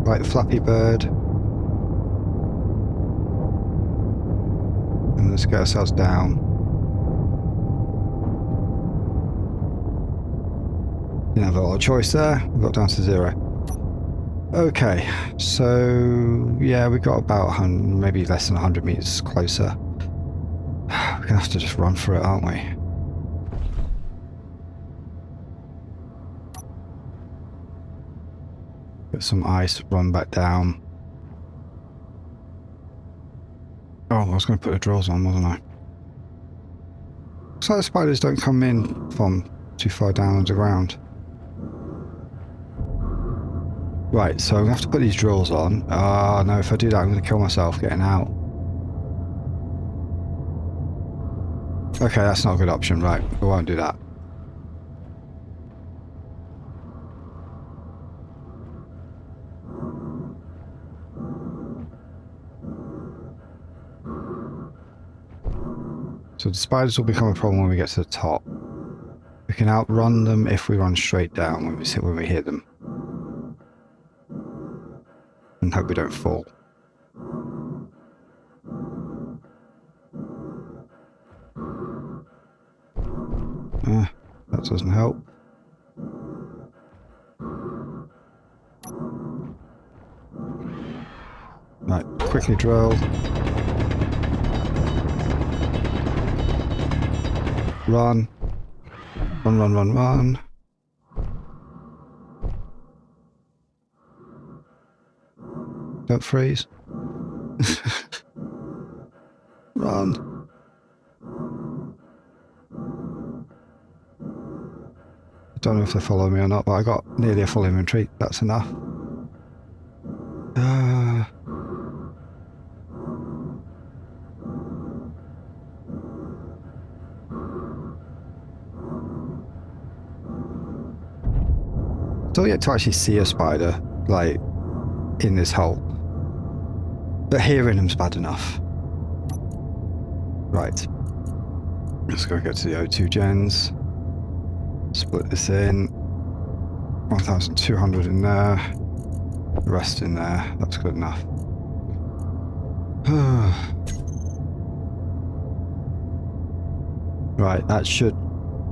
Like the Flappy Bird. And let's get ourselves down. Didn't have a lot of choice there. We got down to 0. Okay, so yeah, we got about 100, maybe less than 100 meters closer. We're gonna have to just run for it, aren't we? Get some ice, run back down. Oh, I was going to put the drills on, wasn't I? Looks like the spiders don't come in from too far down underground. Right, so I'm going to have to put these drills on. Oh, no, if I do that, I'm going to kill myself getting out. Okay, that's not a good option. Right, we won't do that. So the spiders will become a problem when we get to the top. We can outrun them if we run straight down when we hit them. And hope we don't fall. That doesn't help. Right, quickly drill. Run. Run, run, run, run. Don't freeze. Run. I don't know if they follow me or not, but I got nearly a full inventory. That's enough. Still yet to actually see a spider, like, in this hole. But hearing them's bad enough. Right. Let's go get to the O2 gens. Split this in. 1,200 in there. The rest in there. That's good enough. Right, that should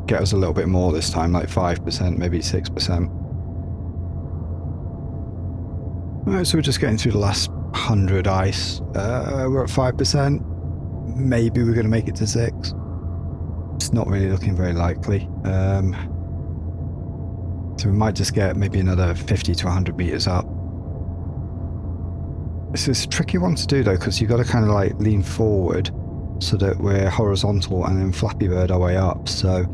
get us a little bit more this time, like 5%, maybe 6%. Alright, so we're just getting through the last 100 ice. We're at 5%. Maybe we're going to make it to 6. It's not really looking very likely. So we might just get maybe another 50 to 100 meters up. This is a tricky one to do though, because you've got to kind of like lean forward so that we're horizontal and then Flappy Bird our way up. So,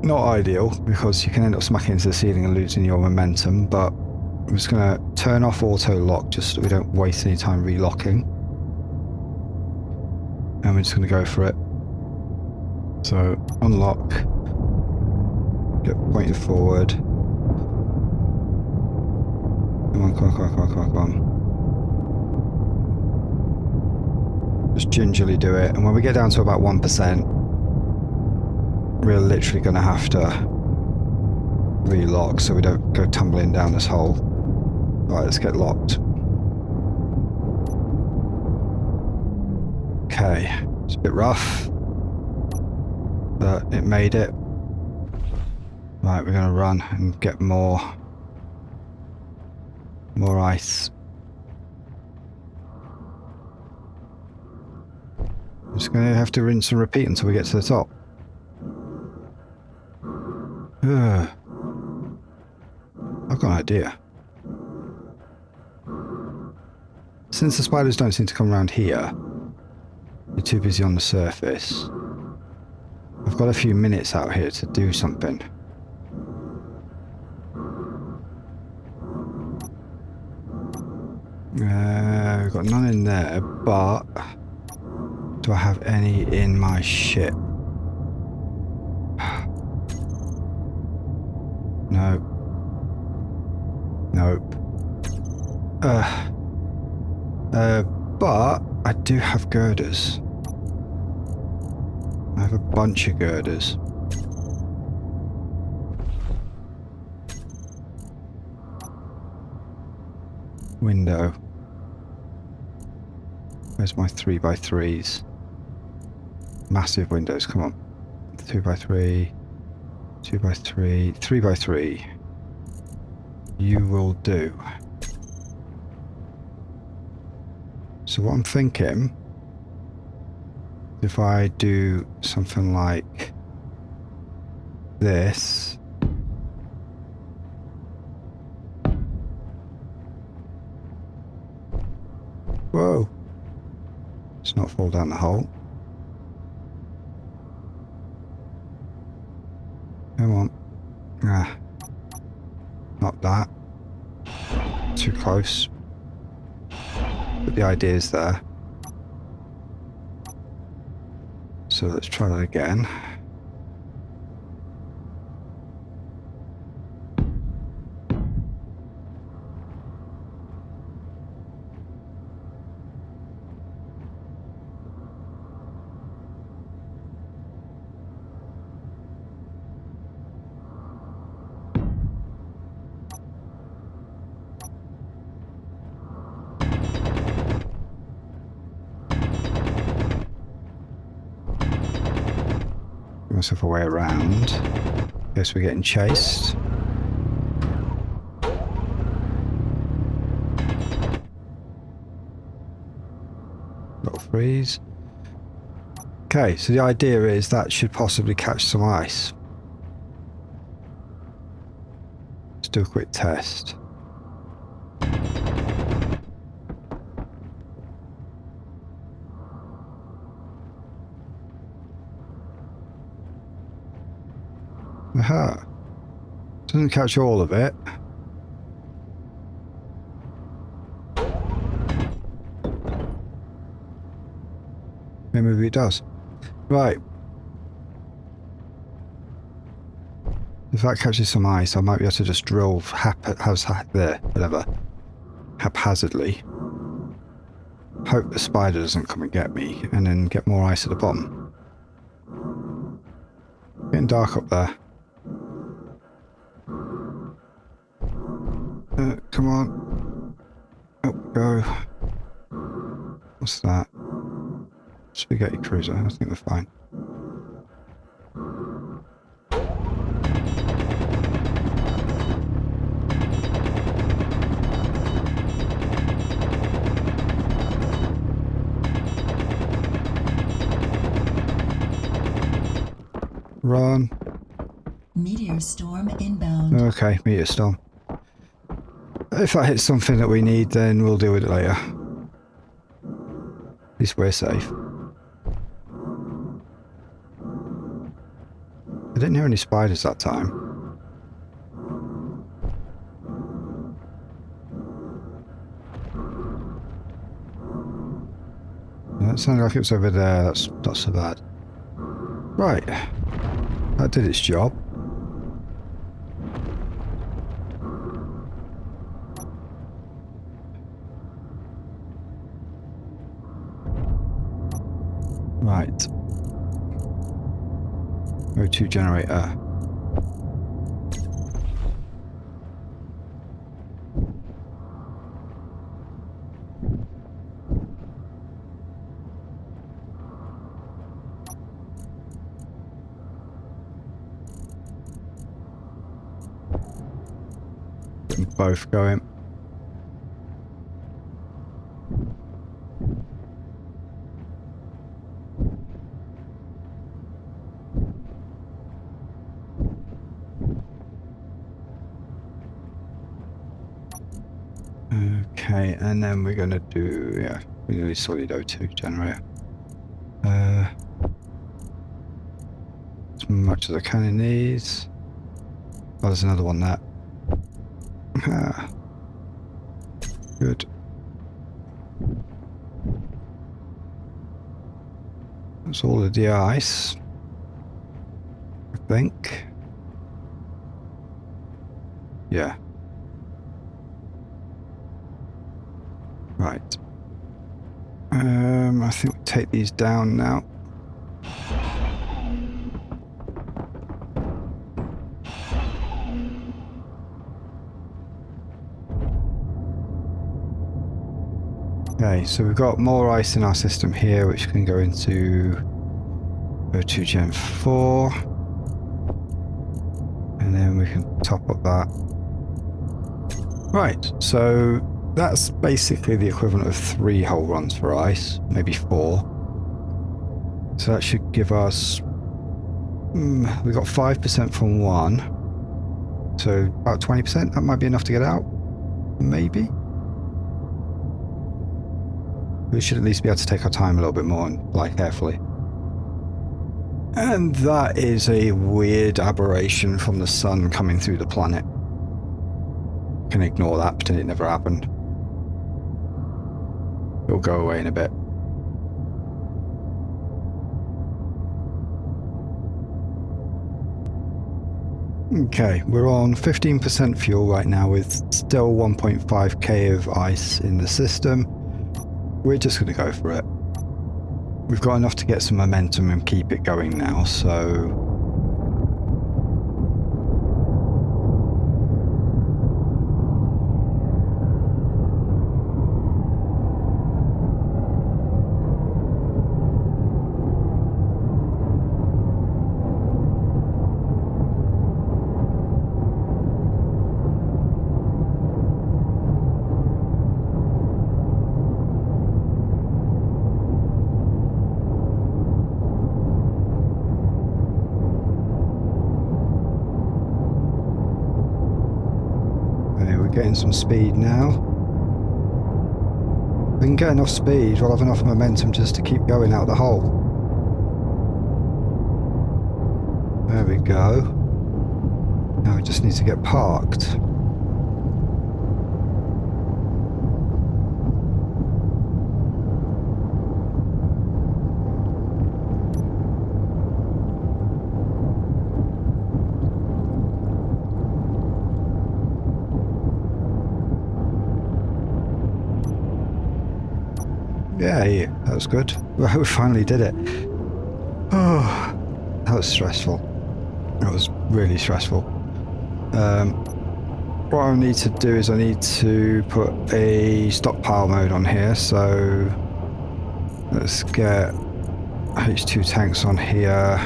not ideal because you can end up smacking into the ceiling and losing your momentum, but I'm just going to turn off auto lock just so we don't waste any time relocking. And we're just going to go for it. So, unlock. Get pointed forward. Come on, come on, come on, come on, come on, come on. Just gingerly do it. And when we get down to about 1%, we're literally going to have to relock so we don't go tumbling down this hole. Right, let's get locked. Okay, it's a bit rough, but it made it. Right, we're going to run and get more. More ice. I'm just going to have to rinse and repeat until we get to the top. Ugh. I've got an idea. Since the spiders don't seem to come around here, they're too busy on the surface. I've got a few minutes out here to do something. We've got none in there, but do I have any in my ship? No. Nope. But I do have girders. I have a bunch of girders. Window. Where's my 3x3s? Massive windows, come on. 2x3, 2x3, 3x3. You will do. So what I'm thinking, if I do something like this, whoa, let's not fall down the hole. Come on. Ah, not that. Too close. But the idea is there. So let's try that again. Myself a way around. Guess we're getting chased. Little freeze. Okay, so the idea is that should possibly catch some ice. Let's do a quick test. Aha. Doesn't catch all of it. Maybe it does. Right. If that catches some ice, I might be able to just drill haphazardly. Hope the spider doesn't come and get me, and then get more ice at the bottom. Getting dark up there. Come on. Up go. What's that? Spaghetti cruiser. I think they're fine. Run. Meteor storm inbound. Okay, meteor storm. If that hits something that we need, then we'll deal with it later. At least we're safe. I didn't hear any spiders that time. That sounded like it was over there. That's not so bad. Right. That did its job. Right. O2 generator. Get them both going. Okay, and then we're going to do, yeah, we need a solid O2 generator. As much as I can in these. Oh, there's another one there. Ah, good. That's all of the ice, I think. Yeah. Right. I think we take these down now. Okay, so we've got more ice in our system here, which can go into O2 Gen 4. And then we can top up that. Right, so that's basically the equivalent of 3 hull runs for ice, maybe 4. So that should give us... we got 5% from one. So about 20%, that might be enough to get out. Maybe. We should at least be able to take our time a little bit more and fly carefully. And that is a weird aberration from the sun coming through the planet. Can ignore that, pretend it never happened. It'll go away in a bit. Okay, we're on 15% fuel right now with still 1.5k of ice in the system. We're just going to go for it. We've got enough to get some momentum and keep it going now, so... Getting some speed now. We can get enough speed, we'll have enough momentum just to keep going out the hole. There we go. Now we just need to get parked. Yeah, that was good. Well, we finally did it. Oh, that was stressful. That was really stressful. What I need to do is I need to put a stockpile mode on here. So let's get H2 tanks on here.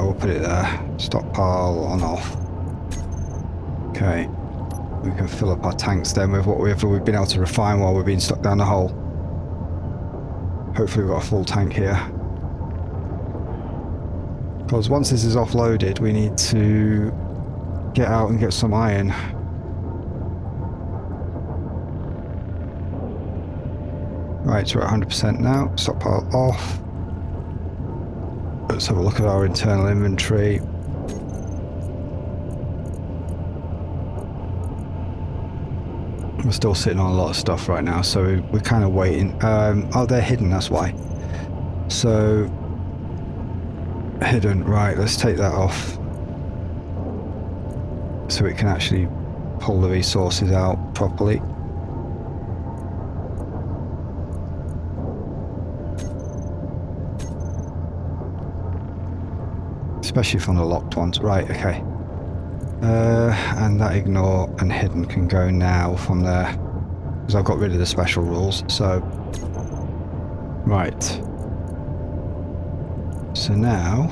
We'll put it there. Stockpile on off. Okay. We can fill up our tanks then with whatever we've been able to refine while we're being stuck down the hole. Hopefully we've got a full tank here. Because once this is offloaded, we need to get out and get some iron. Right, so we're at 100% now. Stockpile off. Let's have a look at our internal inventory. We're still sitting on a lot of stuff right now, so we're kind of waiting. Oh, they're hidden, that's why. So, hidden, right, let's take that off. So it can actually pull the resources out properly. Especially from the locked ones. Right, okay. And that ignore and hidden can go now from there. Because I've got rid of the special rules, so... Right. So now...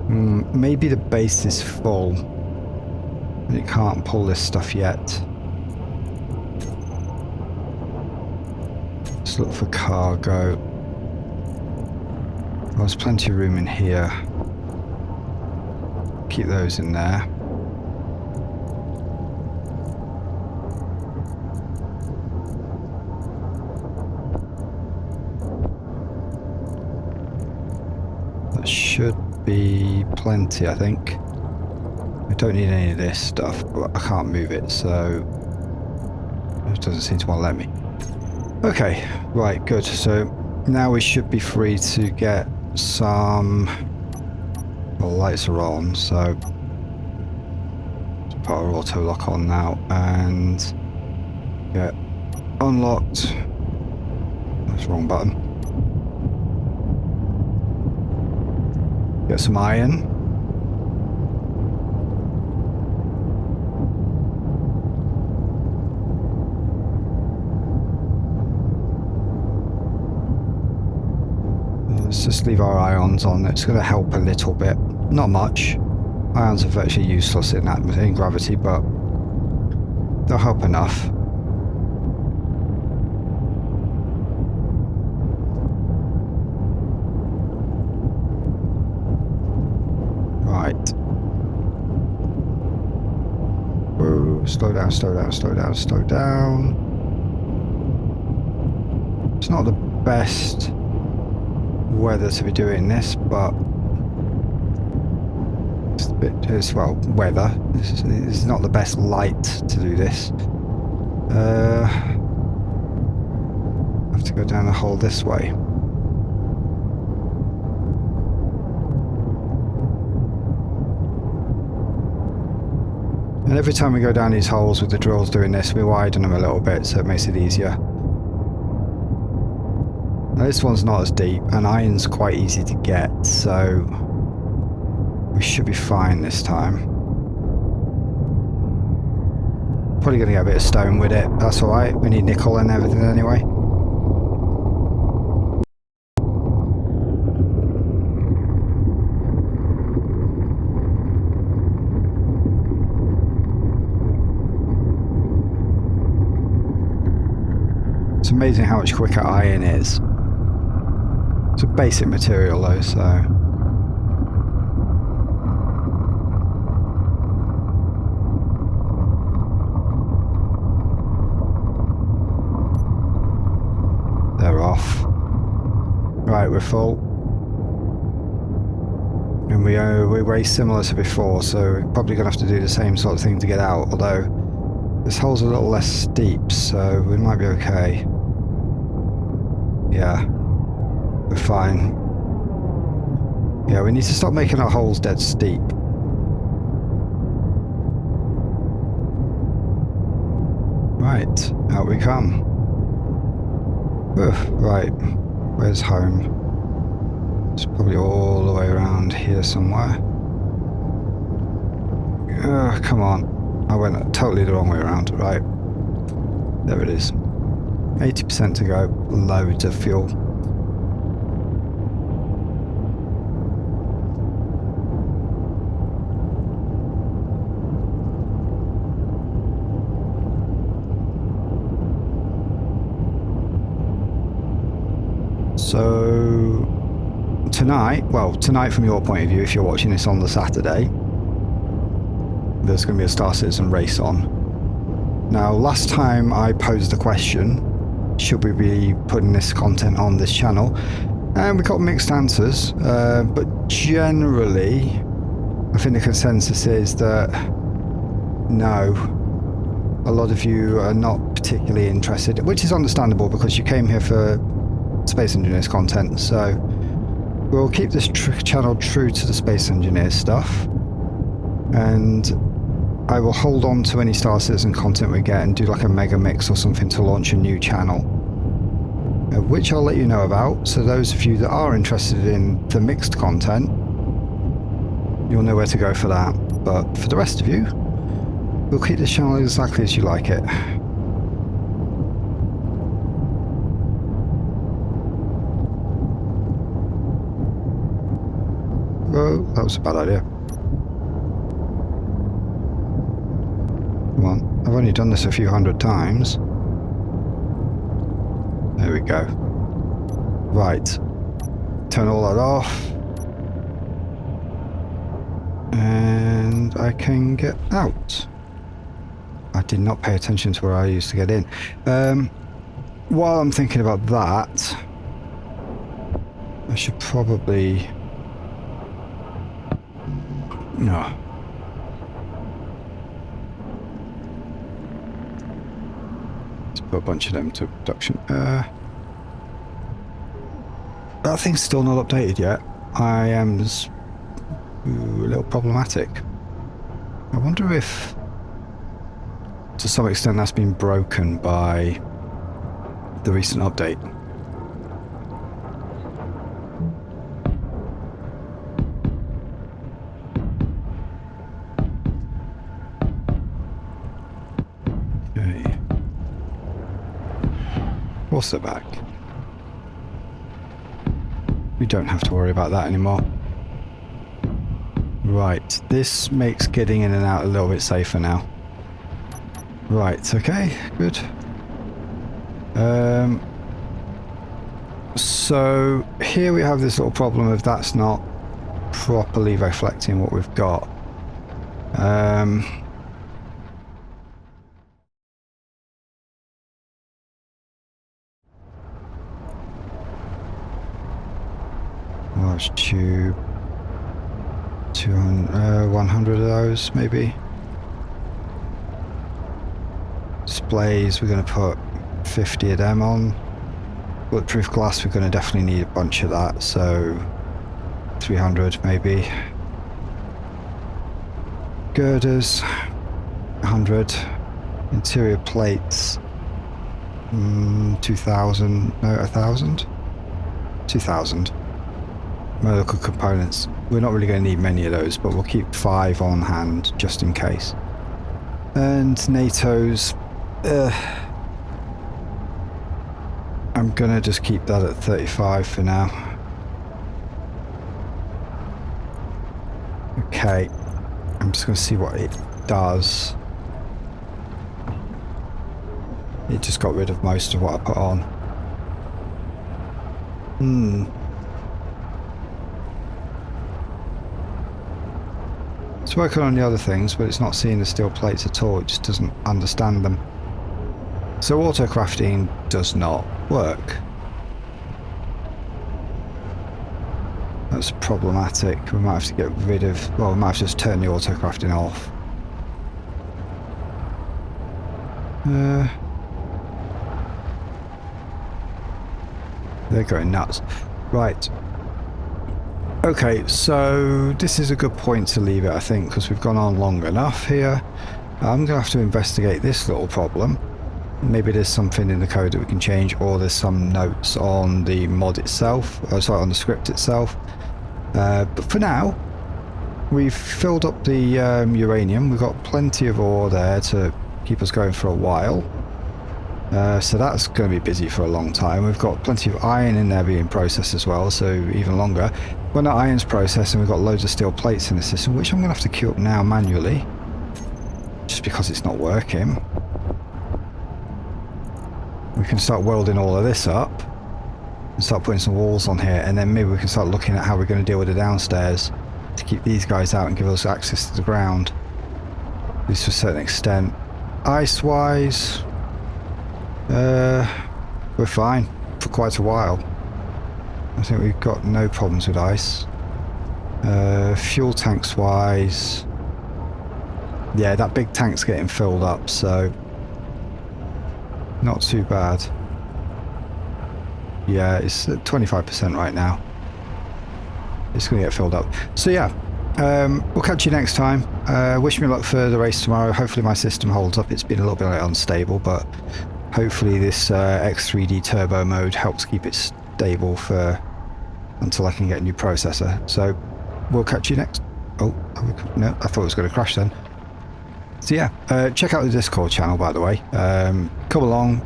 maybe the base is full. And it can't pull this stuff yet. Let's look for cargo. Well, there's plenty of room in here. Keep those in there. should be plenty, I think. I don't need any of this stuff, but I can't move it, so it doesn't seem to want to let me. Okay, right, good. So now we should be free to get some... Well, lights are on, so let's put our auto lock on now and get unlocked. That's the wrong button. Get some iron. Let's just leave our ions on. It's going to help a little bit. Not much. Ions are virtually useless in gravity, but they'll help enough. Right. Whoa, slow down, slow down, slow down, slow down. It's not the best weather to be doing this, but it's well, weather. This is not the best light to do this. I have to go down the hole this way. And every time we go down these holes with the drills doing this, we widen them a little bit so it makes it easier. Now this one's not as deep, and iron's quite easy to get, so we should be fine this time. Probably going to get a bit of stone with it. That's alright. We need nickel and everything anyway. It's amazing how much quicker iron is. It's a basic material though, so... They're off. Right, we're full. And we weigh similar to before, so we're probably going to have to do the same sort of thing to get out, although this hole's a little less steep, so we might be okay. Yeah. We're fine. Yeah, we need to stop making our holes dead steep. Right, out we come. Right, where's home? It's probably all the way around here somewhere. Come on. I went totally the wrong way around. Right. There it is. 80% to go. Loads of fuel. So tonight, well, tonight from your point of view, if you're watching this on the Saturday, there's going to be a Star Citizen race on. Now, last time I posed the question, should we be putting this content on this channel? And we got mixed answers, but generally, I think the consensus is that no. A lot of you are not particularly interested, which is understandable because you came here for Space Engineers content, so we'll keep this channel true to the Space Engineers stuff, and I will hold on to any Star Citizen content we get and do like a mega mix or something to launch a new channel, which I'll let you know about. So those of you that are interested in the mixed content, you'll know where to go for that. But for the rest of you, we'll keep this channel exactly as you like it. Oh, that was a bad idea. Come on, I've only done this a few hundred times. There we go. Right. Turn all that off. And I can get out. I did not pay attention to where I used to get in. While I'm thinking about that, I should probably No. Let's put a bunch of them to production. That thing's still not updated yet. I am a little problematic. I wonder if, to some extent, that's been broken by the recent update. Okay. Also back. We don't have to worry about that anymore. Right, this makes getting in and out a little bit safer now. Right, okay, good. So here we have this little problem of that's not properly reflecting what we've got. Large tube. 100 of those, maybe. Displays, we're going to put 50 of them on. Bulletproof glass, we're going to definitely need a bunch of that, so 300 maybe. Girders, 100. Interior plates, 2,000, no, 1,000? 2,000. Medical components, we're not really going to need many of those, but we'll keep 5 on hand just in case. And NATO's, I'm going to just keep that at 35 for now. Okay, I'm just going to see what it does. It just got rid of most of what I put on. It's working on the other things, but it's not seeing the steel plates at all. It just doesn't understand them. So auto crafting does not work. That's problematic. We might have to get rid of, well, we might have to just turn the auto crafting off. They're going nuts. Right. Okay, so this is a good point to leave it, I think, because we've gone on long enough here. I'm going to have to investigate this little problem. Maybe there's something in the code that we can change, or there's some notes on the mod itself, or sorry, on the script itself. But for now, we've filled up the uranium. We've got plenty of ore there to keep us going for a while. So that's going to be busy for a long time. We've got plenty of iron in there being processed as well, so even longer. When that iron's processed, and we've got loads of steel plates in the system, which I'm going to have to queue up now manually, just because it's not working. We can start welding all of this up and start putting some walls on here, and then maybe we can start looking at how we're going to deal with the downstairs to keep these guys out and give us access to the ground, at least to a certain extent. Ice-wise, we're fine for quite a while. I think we've got no problems with ice. Fuel tanks wise, yeah, that big tank's getting filled up, so not too bad. Yeah, it's at 25% right now. It's going to get filled up. So yeah, we'll catch you next time. Wish me luck for the race tomorrow. Hopefully my system holds up. It's been a little bit unstable, but hopefully this X3D turbo mode helps keep it stable for until I can get a new processor. So we'll catch you next. Oh, no, I thought it was going to crash then. So yeah, check out the Discord channel, by the way. Come along,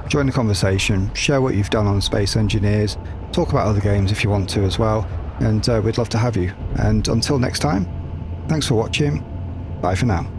join the conversation, share what you've done on Space Engineers, talk about other games if you want to as well, and we'd love to have you. And until next time, thanks for watching. Bye for now.